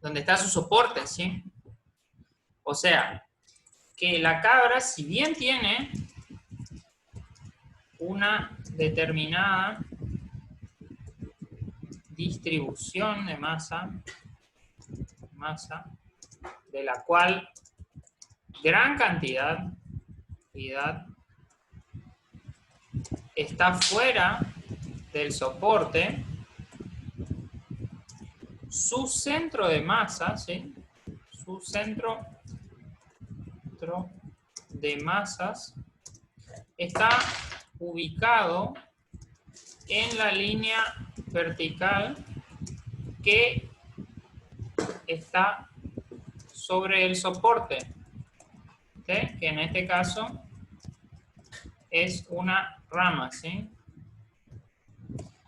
donde está su soporte, ¿sí? O sea, que la cabra, si bien tiene una determinada distribución de masa, de la cual gran cantidad está fuera del soporte, su centro de masa, ¿sí? Su centro de masas está ubicado en la línea vertical que está sobre el soporte, ¿sí? Que en este caso es una rama, ¿sí?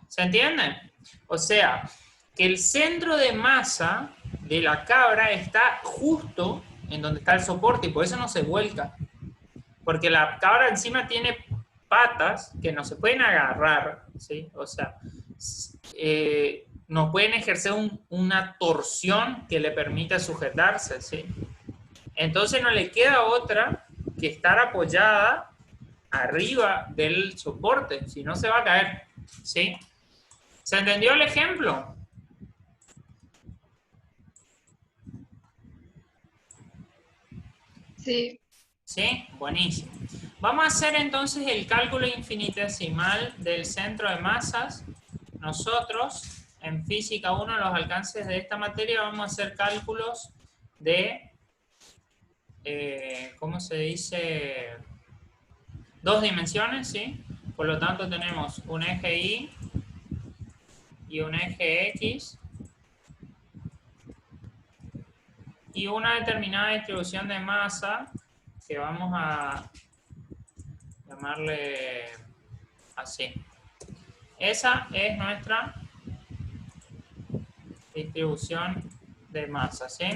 ¿Se entiende? O sea, que el centro de masa de la cabra está justo en donde está el soporte y por eso no se vuelca. Porque la cabra encima tiene patas que no se pueden agarrar, ¿sí? O sea, no pueden ejercer una torsión que le permita sujetarse, ¿sí? Entonces no le queda otra que estar apoyada arriba del soporte, si no se va a caer, ¿sí? ¿Se entendió el ejemplo? Sí. ¿Sí? Buenísimo. Vamos a hacer entonces el cálculo infinitesimal del centro de masas. Nosotros, en Física 1, los alcances de esta materia, vamos a hacer cálculos de, ¿cómo se dice? 2 dimensiones, ¿sí? Por lo tanto, tenemos un eje Y y un eje X y una determinada distribución de masa que vamos a llamarle así. Esa es nuestra distribución de masa, ¿sí?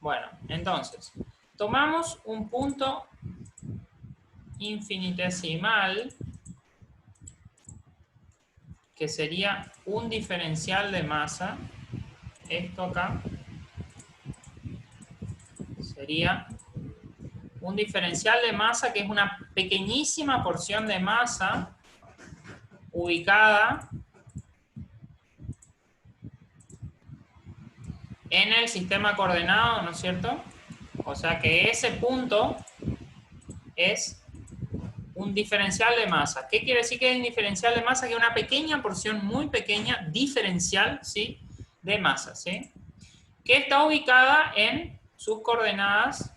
Bueno, entonces, tomamos un punto infinitesimal que sería un diferencial de masa. Esto acá sería un diferencial de masa que es una pequeñísima porción de masa ubicada en el sistema coordenado, ¿no es cierto? O sea que ese punto es un diferencial de masa. ¿Qué quiere decir que es un diferencial de masa? Que es una pequeña porción, muy pequeña, diferencial, ¿sí? De masa, ¿sí? Que está ubicada en sus coordenadas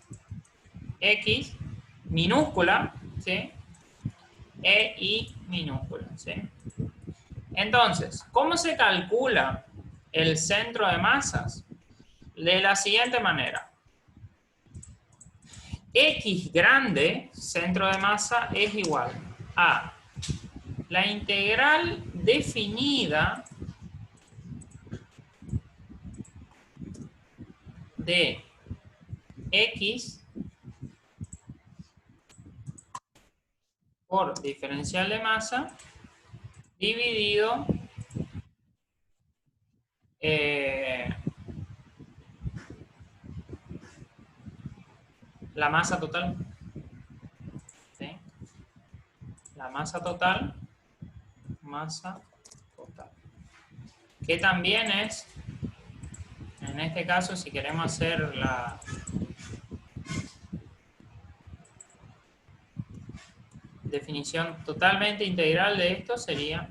X minúscula, ¿sí? E y minúscula, ¿sí? Entonces, ¿cómo se calcula el centro de masas? De la siguiente manera. X grande, centro de masa, es igual a la integral definida de X por diferencial de masa dividido la masa total. ¿Sí? La masa total, que también es, en este caso, si queremos hacer la definición totalmente integral de esto, sería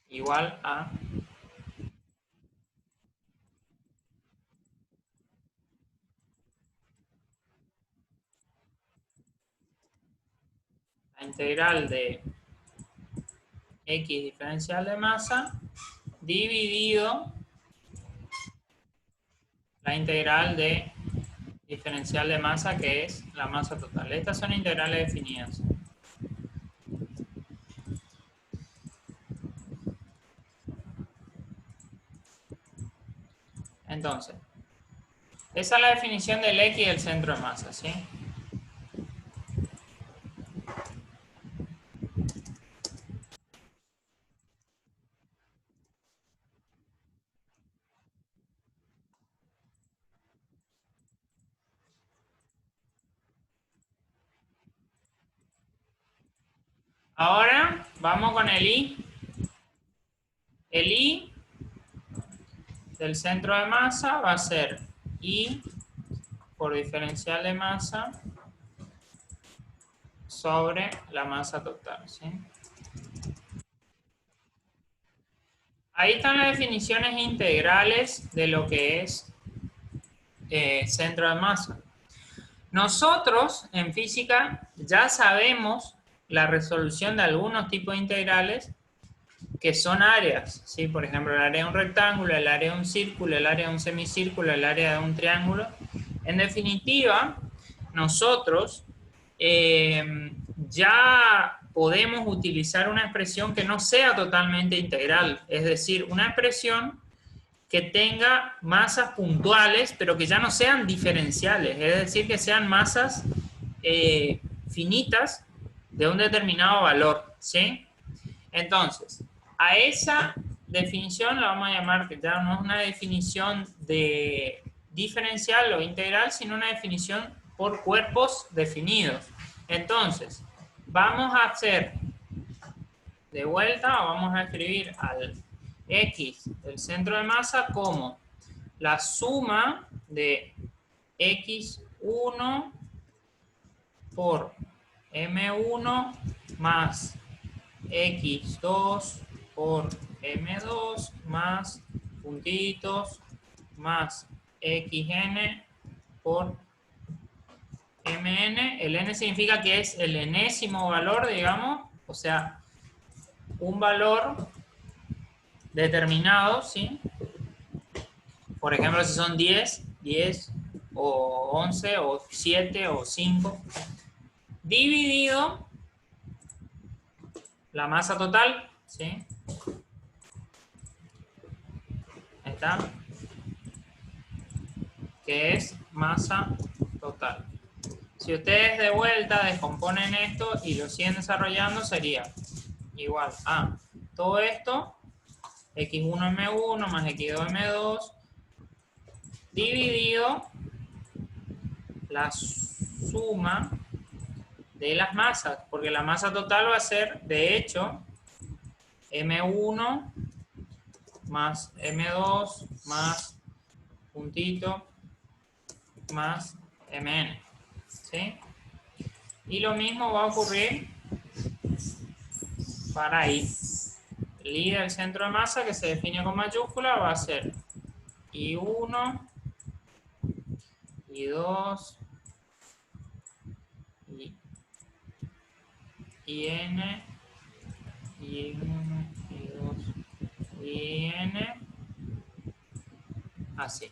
igual a la integral de X diferencial de masa dividido la integral de diferencial de masa, que es la masa total. Estas son integrales definidas. Entonces, esa es la definición del X del centro de masa, ¿sí? Ahora vamos con el I. El I del centro de masa va a ser I por diferencial de masa sobre la masa total, ¿sí? Ahí están las definiciones integrales de lo que es centro de masa. Nosotros en física ya sabemos la resolución de algunos tipos de integrales que son áreas, ¿sí? Por ejemplo, el área de un rectángulo, el área de un círculo, el área de un semicírculo, el área de un triángulo. En definitiva, nosotros ya podemos utilizar una expresión que no sea totalmente integral, es decir, una expresión que tenga masas puntuales, pero que ya no sean diferenciales, es decir, que sean masas finitas de un determinado valor, ¿sí? Entonces, a esa definición la vamos a llamar, que ya no es una definición de diferencial o integral, sino una definición por cuerpos definidos. Entonces, vamos a hacer de vuelta, vamos a escribir al X del centro de masa como la suma de X1 por M1 más X2 por M2 más puntitos más XN por MN. El N significa que es el enésimo valor, digamos, o sea, un valor determinado, ¿sí? Por ejemplo, si son 10 o 11 o 7 o 5, dividido la masa total, ¿sí? Ahí está. Que es masa total. Si ustedes de vuelta descomponen esto y lo siguen desarrollando, sería igual a todo esto, X1M1 más X2M2, dividido la suma de las masas, porque la masa total va a ser, de hecho, M1 más M2 más puntito más Mn, ¿sí? Y lo mismo va a ocurrir para I. El I del centro de masa, que se define con mayúscula, va a ser I1, I2, IN, I1, I2, IN, así.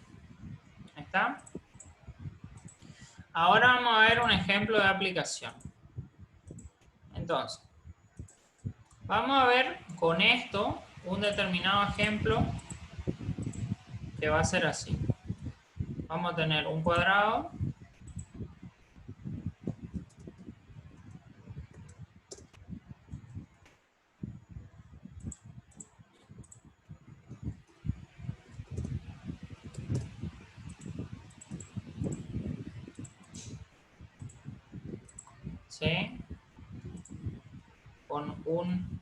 ¿Está? Ahora vamos a ver un ejemplo de aplicación. Entonces, vamos a ver con esto un determinado ejemplo que va a ser así. Vamos a tener un cuadrado ¿sí? Con un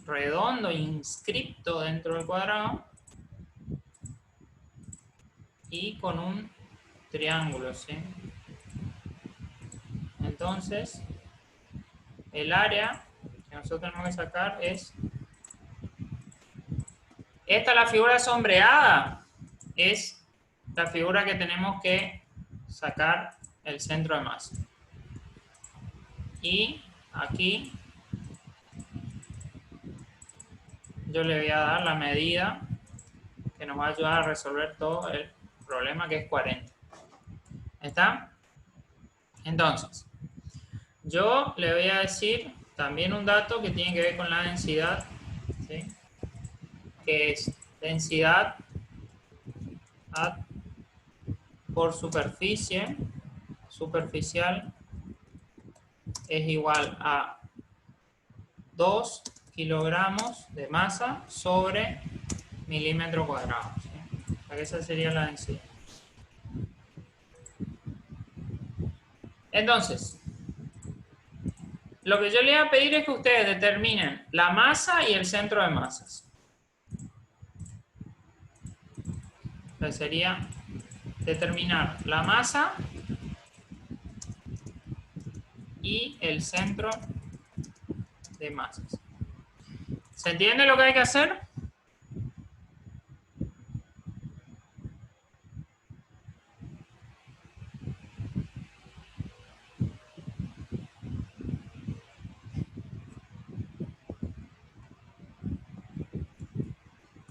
redondo inscripto dentro del cuadrado y con un triángulo, ¿sí? Entonces, el área que nosotros tenemos que sacar es... Esta, la figura sombreada, es la figura que tenemos que sacar el centro de masa. Y aquí yo le voy a dar la medida que nos va a ayudar a resolver todo el problema, que es 40. ¿Está? Entonces, yo le voy a decir también un dato que tiene que ver con la densidad, ¿sí? Que es densidad por superficie, superficial, es igual a 2 kilogramos de masa sobre milímetro cuadrado, ¿sí? O sea que esa sería la densidad. Entonces, lo que yo le voy a pedir es que ustedes determinen la masa y el centro de masas. Entonces sería determinar la masa y el centro de masas. ¿Se entiende lo que hay que hacer?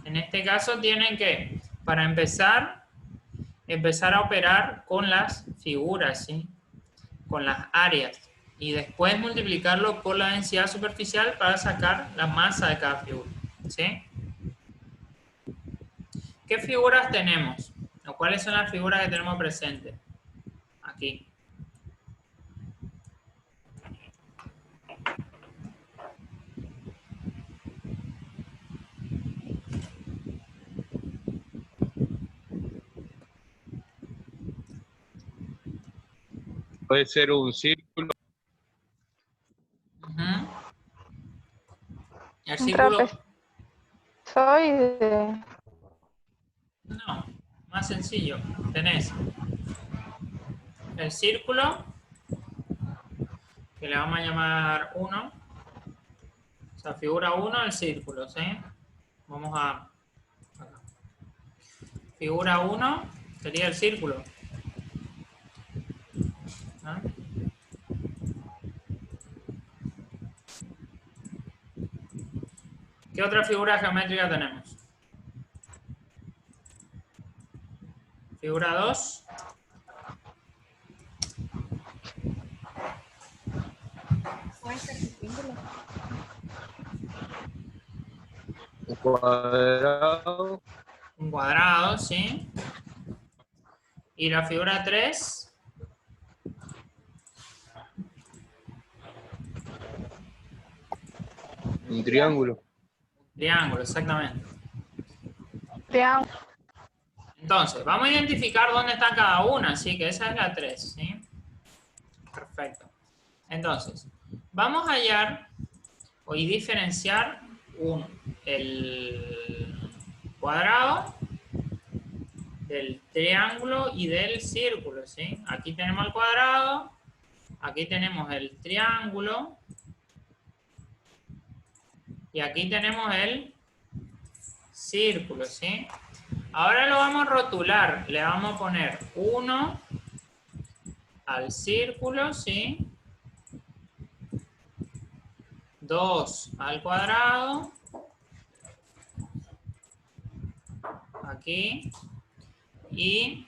En este caso tienen que, para empezar a operar con las figuras, ¿sí? Con las áreas. Y después multiplicarlo por la densidad superficial para sacar la masa de cada figura, ¿sí? ¿Qué figuras tenemos? ¿O cuáles son las figuras que tenemos presentes? Aquí. Puede ser un círculo. Uh-huh. El Un círculo... trapezoide. No, más sencillo. Tenés el círculo, que le vamos a llamar 1. O sea, figura 1, el círculo, ¿sí? Vamos a... acá. Figura 1 sería el círculo. ¿No? ¿Qué otra figura geométrica tenemos? Figura 2. Un cuadrado. Un cuadrado, ¿sí? Y la figura 3. Un triángulo. Triángulo, exactamente. Triángulo. Entonces, vamos a identificar dónde está cada una, ¿sí? Que esa es la 3, ¿sí? Perfecto. Entonces, vamos a hallar y diferenciar el cuadrado del triángulo y del círculo, ¿sí? Aquí tenemos el cuadrado, aquí tenemos el triángulo y aquí tenemos el círculo, ¿sí? Ahora lo vamos a rotular, le vamos a poner 1 al círculo, ¿sí? 2 al cuadrado, aquí, y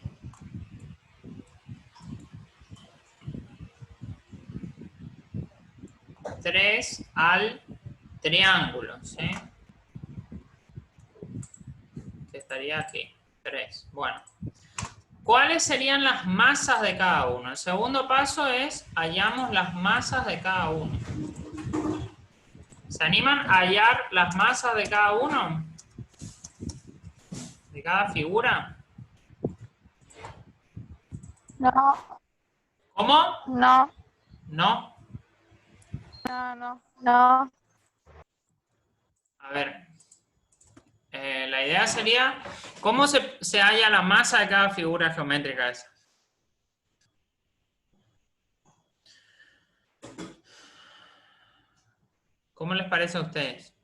3 al triángulo, ¿sí? Que estaría aquí, 3. Bueno, ¿cuáles serían las masas de cada uno? El segundo paso es hallamos las masas de cada uno. ¿Se animan a hallar las masas de cada uno? ¿De cada figura? No. ¿Cómo? No. No. No. A ver. La idea sería, ¿cómo se halla la masa de cada figura geométrica esa? ¿Cómo les parece a ustedes?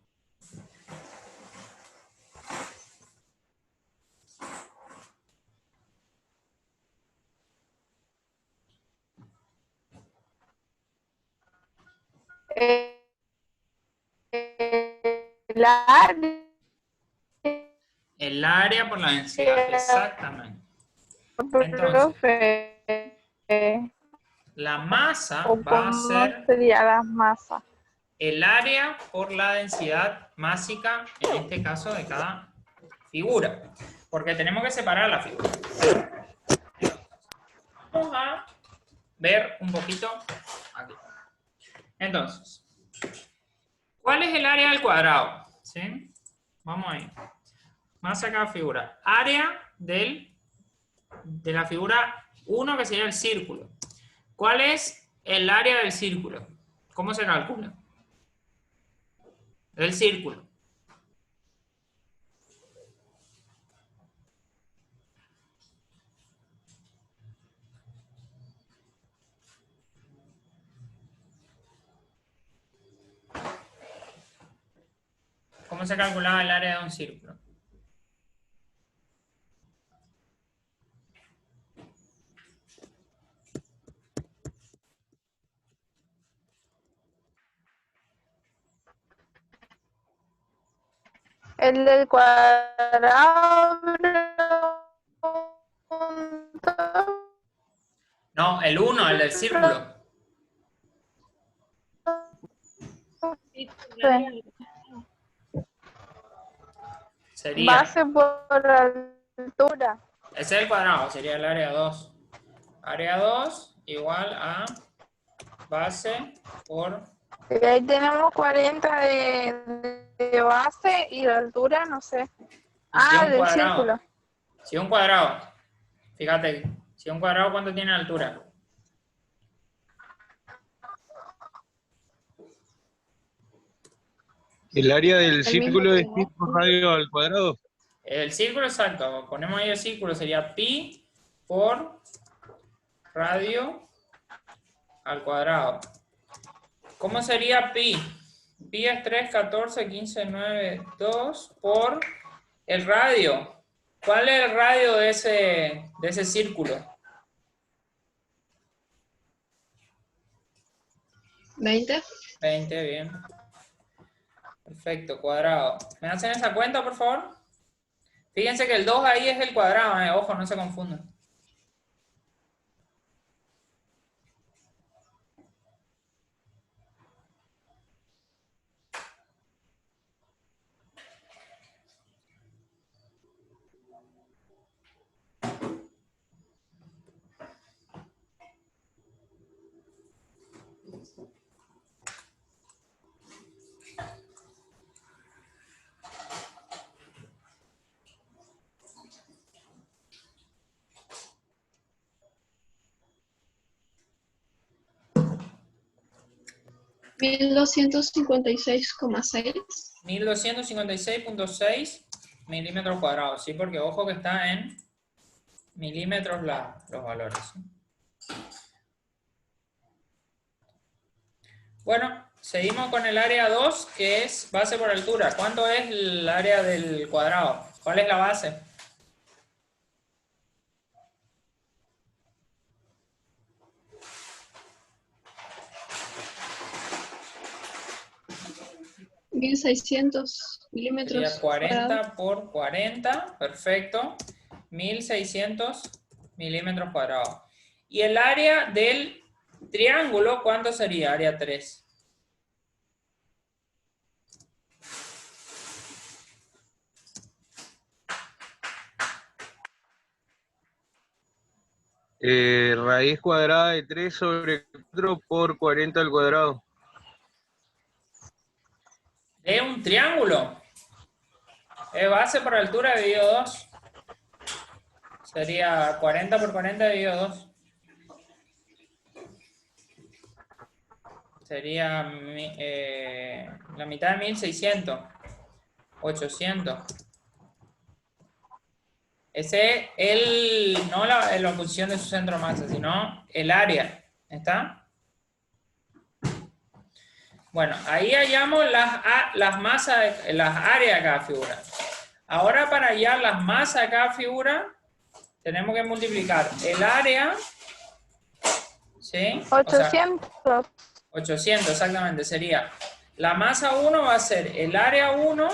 El área. El área por la densidad, exactamente. Entonces, la masa va a ser... ¿Cómo sería la masa? El área por la densidad másica, en este caso, de cada figura. Porque tenemos que separar la figura. Vamos a ver un poquito aquí. Entonces, ¿cuál es el área del cuadrado? ¿Sí? Vamos ahí. Vamos a sacar figura. Área de la figura 1, que sería el círculo. ¿Cuál es el área del círculo? ¿Cómo se calcula? El círculo. ¿Cómo se calculaba el área de un círculo? El del cuadrado. No, el 1, el del círculo. Sería, Base por altura. ese es el cuadrado, sería el área 2. Área 2 igual a base por... Y ahí tenemos 40 de base y la altura, no sé. si un Del cuadrado. círculo. Si un cuadrado, fíjate, si un cuadrado, ¿cuánto tiene de altura? El área del El círculo es mismo. pi por radio al cuadrado. El círculo, exacto, ponemos ahí el círculo, sería pi por radio al cuadrado. ¿Cómo sería pi? Pi es 3, 14, 15, 9, 2 por el radio. ¿Cuál es el radio de ese círculo? 20. 20, bien. Perfecto, cuadrado. ¿Me hacen esa cuenta, por favor? Fíjense que el 2 ahí es el cuadrado, ojo, no se confundan. $1,256,6. 1256.6 milímetros cuadrados, ¿sí? Porque ojo que está en milímetros los valores, ¿sí? Bueno, seguimos con el área 2, que es base por altura. ¿Cuánto es el área del cuadrado? ¿Cuál es la base? $1,600 milímetros. Sería 40 por 40, perfecto. 1600 milímetros cuadrados. ¿Y el área del triángulo cuánto sería? Área 3. Raíz cuadrada de 3 sobre 4 por 40 al cuadrado. ¿De un triángulo? Es base por altura dividido 2. Sería 40 por 40 dividido 2. Sería la mitad de 1600. 800. Ese es no la oposición de su centro de masa, sino el área. ¿Está? Bueno, ahí hallamos las masas, las áreas de cada figura. Ahora para hallar las masas de cada figura, tenemos que multiplicar el área, ¿sí? 800. O sea, 800, exactamente, sería. La masa 1 va a ser el área 1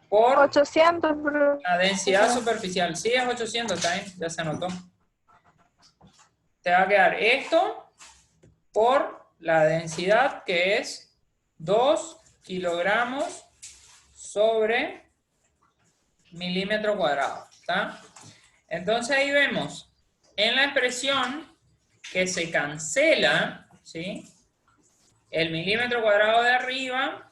por 800. la densidad superficial. Sí, es 800, está bien, ya se anotó. Te va a quedar esto por la densidad, que es 2 kilogramos sobre milímetro cuadrado. ¿Está? Entonces ahí vemos en la expresión que se cancela, ¿sí? El milímetro cuadrado de arriba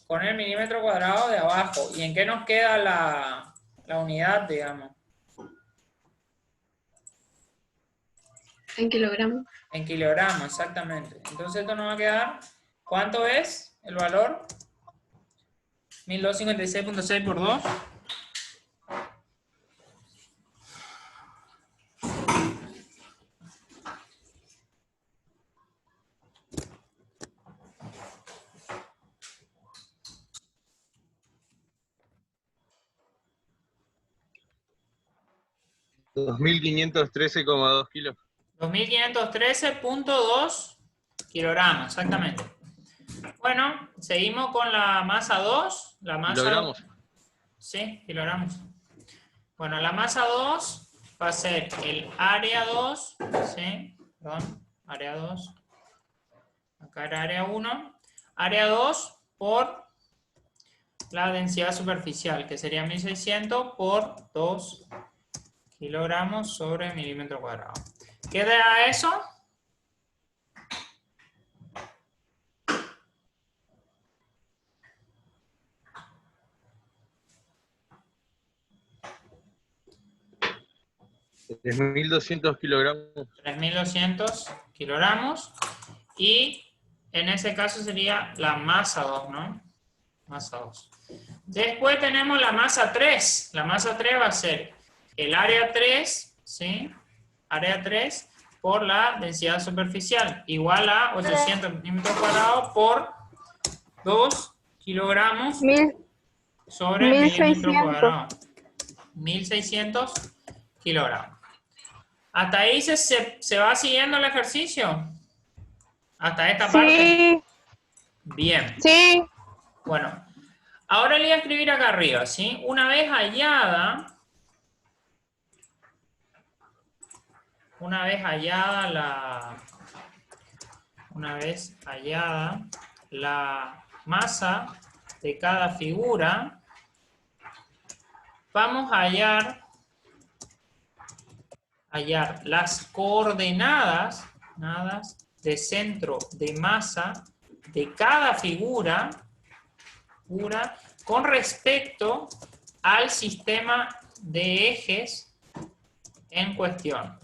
con el milímetro cuadrado de abajo. ¿Y en qué nos queda la unidad, digamos? En kilogramos. En kilogramos, exactamente. Entonces esto nos va a quedar, ¿cuánto es el valor? 1256.6 por 2. $2.513,2 kilos. 2513.2 kilogramos, exactamente. Bueno, seguimos con la masa 2. La masa, ¿Kilogramos? Sí, kilogramos. Bueno, la masa 2 va a ser el área 2, ¿sí? Perdón, área 2. Acá era área 1. Área 2 por la densidad superficial, que sería 1600 por 2 kilogramos sobre milímetro cuadrado. ¿Qué da eso? $3.200 kilogramos. 3.200 kilogramos. Y en ese caso sería la masa 2, ¿no? Masa 2. Después tenemos la masa 3. La masa 3 va a ser el área 3, ¿sí? Área 3 por la densidad superficial, igual a 800 milímetros cuadrados por 2 kilogramos sobre milímetro cuadrado. 1600 kilogramos. ¿Hasta ahí se va siguiendo el ejercicio? ¿Hasta esta parte? Bien. Sí. Bueno, ahora le voy a escribir acá arriba, ¿sí? Una vez hallada la masa de cada figura, vamos a hallar las coordenadas de centro de masa de cada figura con respecto al sistema de ejes en cuestión.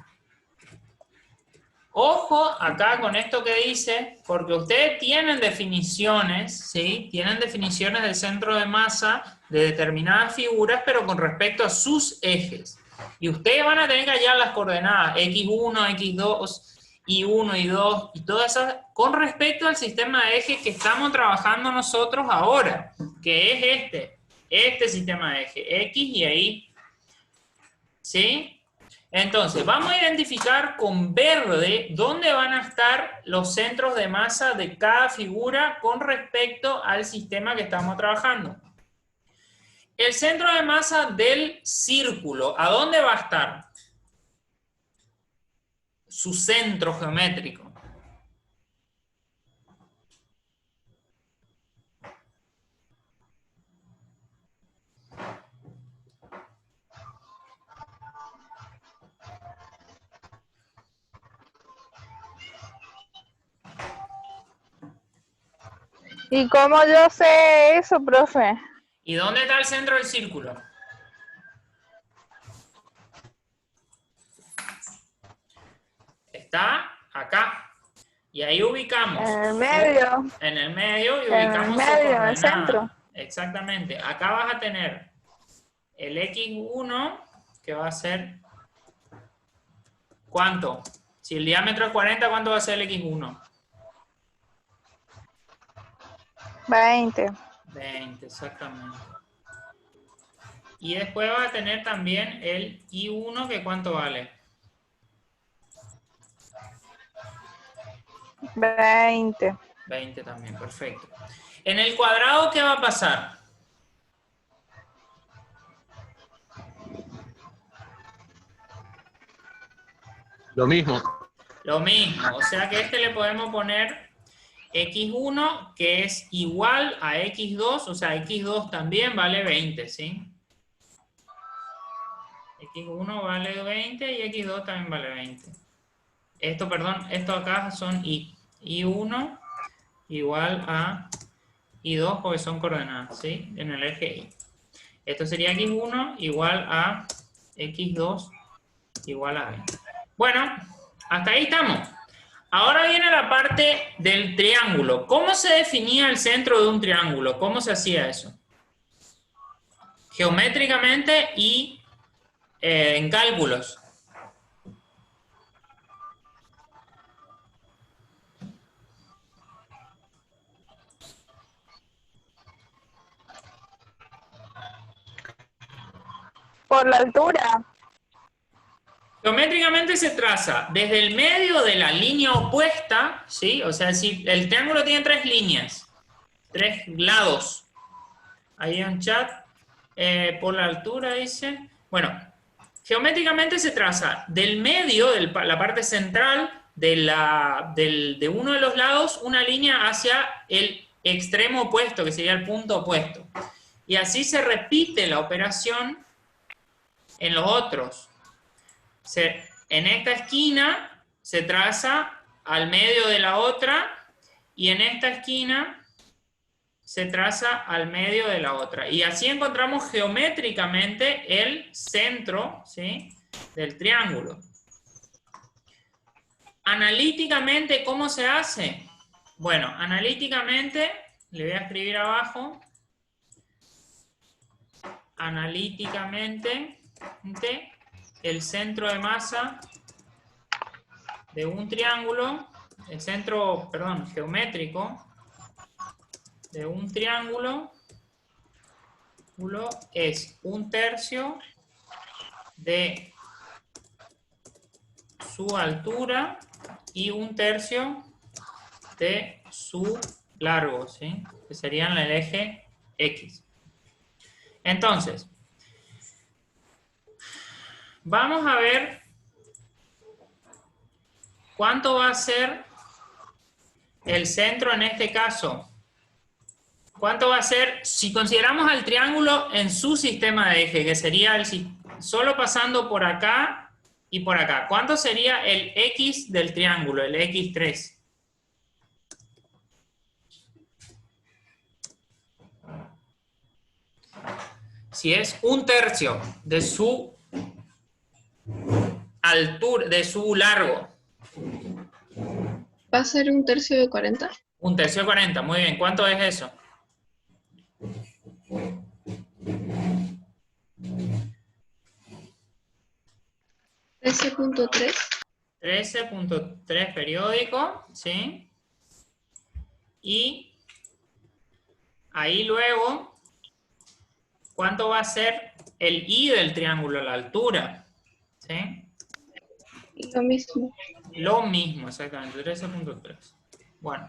Ojo acá con esto que dice, porque ustedes tienen definiciones, ¿sí? Tienen definiciones del centro de masa de determinadas figuras, pero con respecto a sus ejes. Y ustedes van a tener que hallar las coordenadas X1, X2, Y1, Y2, y todas esas, con respecto al sistema de ejes que estamos trabajando nosotros ahora, que es este sistema de eje, X y Y. ¿Sí? Entonces, vamos a identificar con verde dónde van a estar los centros de masa de cada figura con respecto al sistema que estamos trabajando. El centro de masa del círculo, ¿a dónde va a estar? Su centro geométrico. ¿Y cómo yo sé eso, profe? ¿Y dónde está el centro del círculo? Está acá. Y ahí ubicamos. En el medio. En el medio y En el ubicamos medio, su en el coordenada. centro. Exactamente. Acá vas a tener el X1, que va a ser... ¿Cuánto? Si el diámetro es 40, ¿cuánto va a ser el X1? 20. 20, exactamente. Y después vas a tener también el Y1, que ¿cuánto vale? 20. 20 también, perfecto. En el cuadrado, ¿qué va a pasar? Lo mismo. Lo mismo, o sea que a este le podemos poner X1, que es igual a X2, o sea, X2 también vale 20, ¿sí? X1 vale 20 y X2 también vale 20. Esto, perdón, esto acá son Y. Y1 igual a Y2 porque son coordenadas, ¿sí? En el eje Y. Esto sería X1 igual a X2 igual a 20. Bueno, Hasta ahí estamos. Ahora viene la parte del triángulo. ¿Cómo se definía el centro de un triángulo? ¿Cómo se hacía eso? Geométricamente y en cálculos. Por la altura. Geométricamente se traza desde el medio de la línea opuesta, ¿sí? O sea, si el triángulo tiene 3 líneas, 3 lados. Ahí en chat, por la altura dice. Bueno, geométricamente se traza del medio, de la parte central de uno de los lados, una línea hacia el extremo opuesto, que sería el punto opuesto. Y así se repite la operación en los otros. En esta esquina se traza al medio de la otra y en esta esquina se traza al medio de la otra. Y así encontramos geométricamente el centro, ¿sí?, del triángulo. Analíticamente, ¿cómo se hace? Bueno, analíticamente, le voy a escribir abajo, analíticamente, el centro de masa de un triángulo, el centro, perdón, geométrico de un triángulo es 1/3 de su altura y 1/3 de su largo, ¿sí?, que serían el eje X. Entonces, vamos a ver cuánto va a ser el centro en este caso. ¿Cuánto va a ser si consideramos al triángulo en su sistema de eje, que sería solo pasando por acá y por acá? ¿Cuánto sería el X del triángulo, el X3? Si es 1/3 de su altura, de su largo. ¿Va a ser 1/3 de 40? 1/3 de 40, muy bien. ¿Cuánto es eso? 13.3. 13.3 periódico, ¿sí? Y ahí luego, ¿cuánto va a ser el I del triángulo, la altura? ¿Sí? Lo mismo. Lo mismo, exactamente, 13.3. Bueno,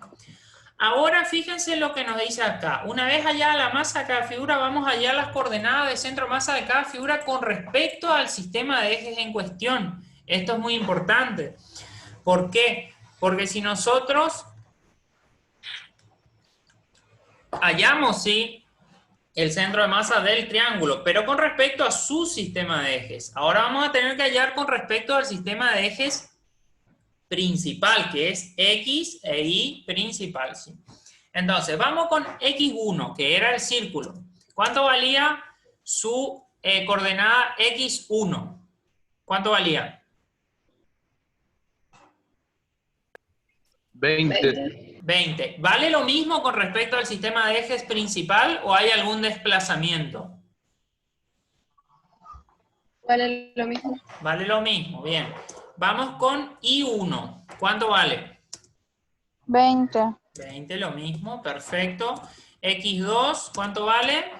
ahora fíjense lo que nos dice acá. Una vez hallada la masa de cada figura, vamos a hallar las coordenadas de centro masa de cada figura con respecto al sistema de ejes en cuestión. Esto es muy importante. ¿Por qué? Porque si nosotros hallamos, sí, el centro de masa del triángulo, pero con respecto a su sistema de ejes, ahora vamos a tener que hallar con respecto al sistema de ejes principal, que es X e Y principal, ¿sí? Entonces, vamos con X1, que era el círculo. ¿Cuánto valía su coordenada X1? ¿Cuánto valía? 20. 20. ¿Vale lo mismo con respecto al sistema de ejes principal o hay algún desplazamiento? Vale lo mismo. Vale lo mismo, bien. Vamos con I1. ¿Cuánto vale? 20. 20, lo mismo, perfecto. X2, ¿cuánto vale?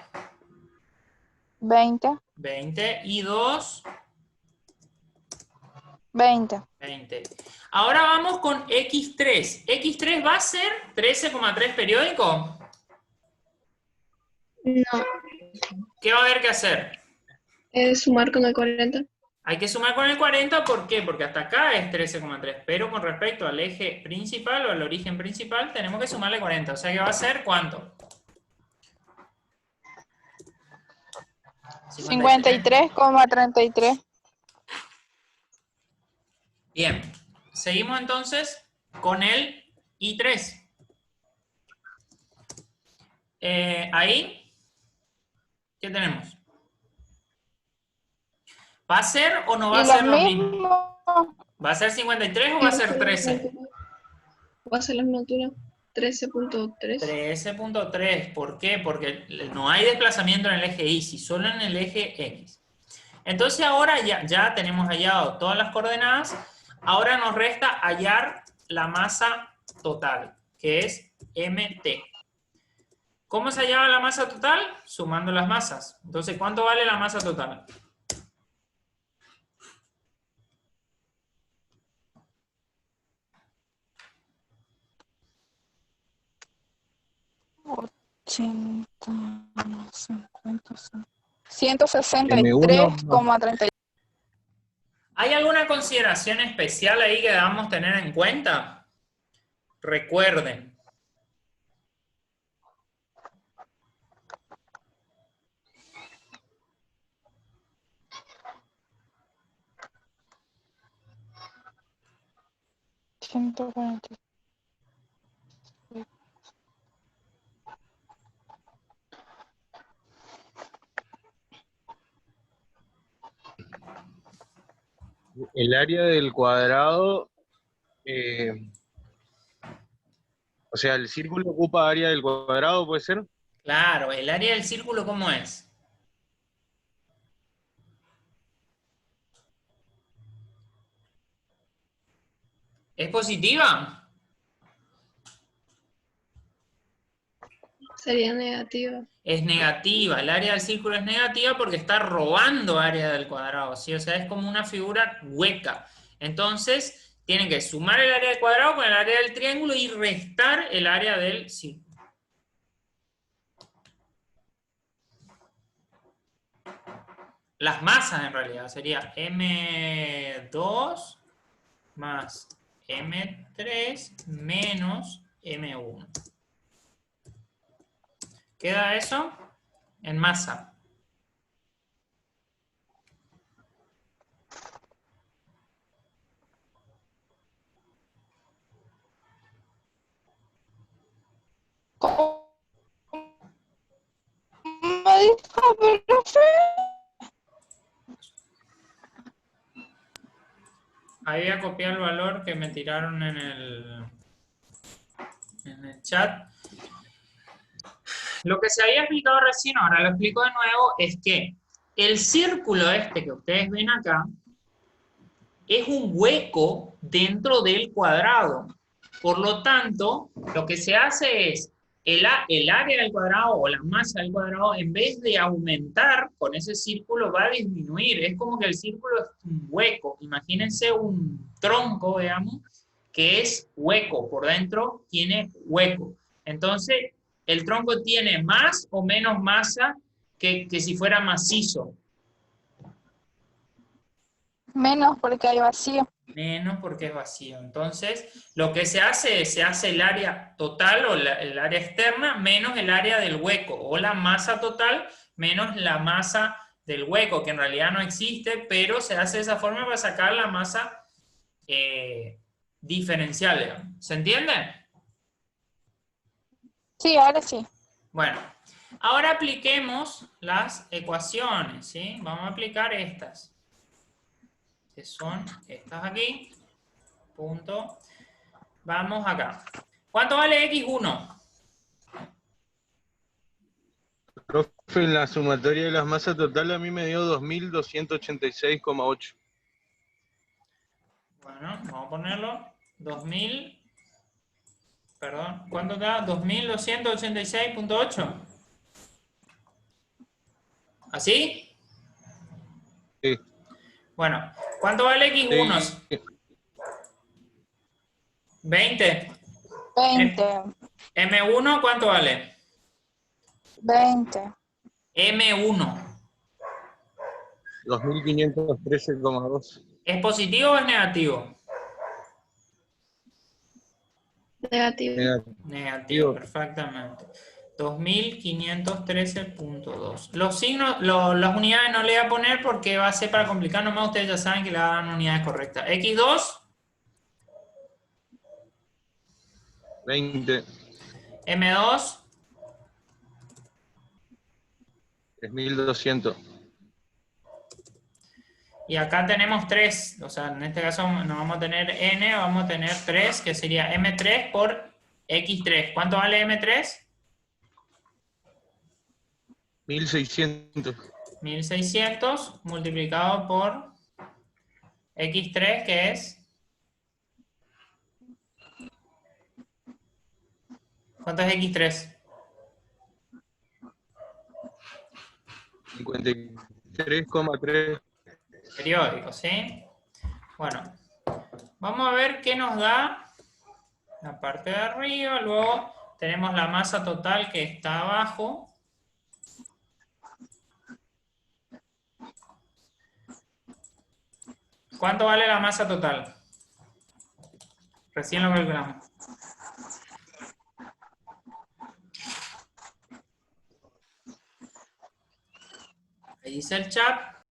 20. 20. I2, 20. 20. Ahora vamos con X3. ¿X3 va a ser 13,3 periódico? No. ¿Qué va a haber que hacer? Sumar con el 40. Hay que sumar con el 40, ¿por qué? Porque hasta acá es 13,3, pero con respecto al eje principal o al origen principal tenemos que sumarle 40, o sea que va a ser ¿cuánto? 53,33. Bien, seguimos entonces con el I3. Ahí, ¿qué tenemos? ¿Va a ser o no va a Y ser lo lo mismo? mismo. ¿Va a ser 53 o va a ser 13? Va a ser la misma altura. 13.3. 13.3. ¿Por qué? Porque no hay desplazamiento en el eje Y, solo en el eje X. Entonces ahora ya tenemos hallado todas las coordenadas. Ahora nos resta hallar la masa total, que es MT. ¿Cómo se hallaba la masa total? Sumando las masas. Entonces, ¿cuánto vale la masa total? M1 M1 163,30. ¿Hay alguna consideración especial ahí que debamos tener en cuenta? Recuerden. el área del cuadrado, o sea, el círculo ocupa área del cuadrado, ¿puede ser? Claro, el área del círculo, ¿cómo es? ¿Es positiva? Sería negativa. Es negativa. El área del círculo es negativa porque está robando área del cuadrado, ¿sí? O sea, es como una figura hueca. Entonces, tienen que sumar el área del cuadrado con el área del triángulo y restar el área del círculo. Las masas, en realidad, sería M2 más M3 menos M1. ¿Queda eso? En masa. ¿Cómo me dijo, profe? Ahí voy a copiar el valor que me tiraron en el chat. Lo que se había explicado recién, ahora lo explico de nuevo, es que el círculo este que ustedes ven acá es un hueco dentro del cuadrado. Por lo tanto, lo que se hace es el área del cuadrado o la masa del cuadrado, en vez de aumentar con ese círculo, va a disminuir. Es como que el círculo es un hueco. Imagínense un tronco, veamos, que es hueco. Por dentro tiene hueco. Entonces, el tronco tiene más o menos masa que si fuera macizo. Menos porque hay vacío. Menos porque es vacío. Entonces, lo que se hace es, se hace el área total o el área externa menos el área del hueco, o la masa total menos la masa del hueco, que en realidad no existe, pero se hace de esa forma para sacar la masa diferencial, digamos. ¿Se entiende? Sí, ahora sí. Bueno, ahora apliquemos las ecuaciones, ¿sí? Vamos a aplicar estas, que son estas aquí. Punto. Vamos acá. ¿Cuánto vale X1? Profe, en la sumatoria de las masas total a mí me dio 2286,8. Bueno, vamos a ponerlo. 2000. Perdón, ¿cuánto da? 2286.8. ¿Así? Sí, Bueno, ¿cuánto vale X1? sí, 20. 20, M1, ¿cuánto vale? 20. M1. 2513,2. ¿Es positivo o es negativo? Negativo. Negativo, perfectamente. 2513.2. Los signos, las unidades no le voy a poner porque va a ser para complicar nomás. Ustedes ya saben que le dan unidades correctas. X2. 20, M2. 3200. Y acá tenemos 3, o sea, en este caso no vamos a tener n, vamos a tener 3, que sería m3 por x3. ¿Cuánto vale m3? 1600. 1600 multiplicado por x3, que es... ¿Cuánto es x3? 53,3. Periódico, ¿sí? Bueno, vamos a ver qué nos da la parte de arriba. Luego tenemos la masa total que está abajo. ¿Cuánto vale la masa total? Recién lo calculamos. Ahí dice el chat.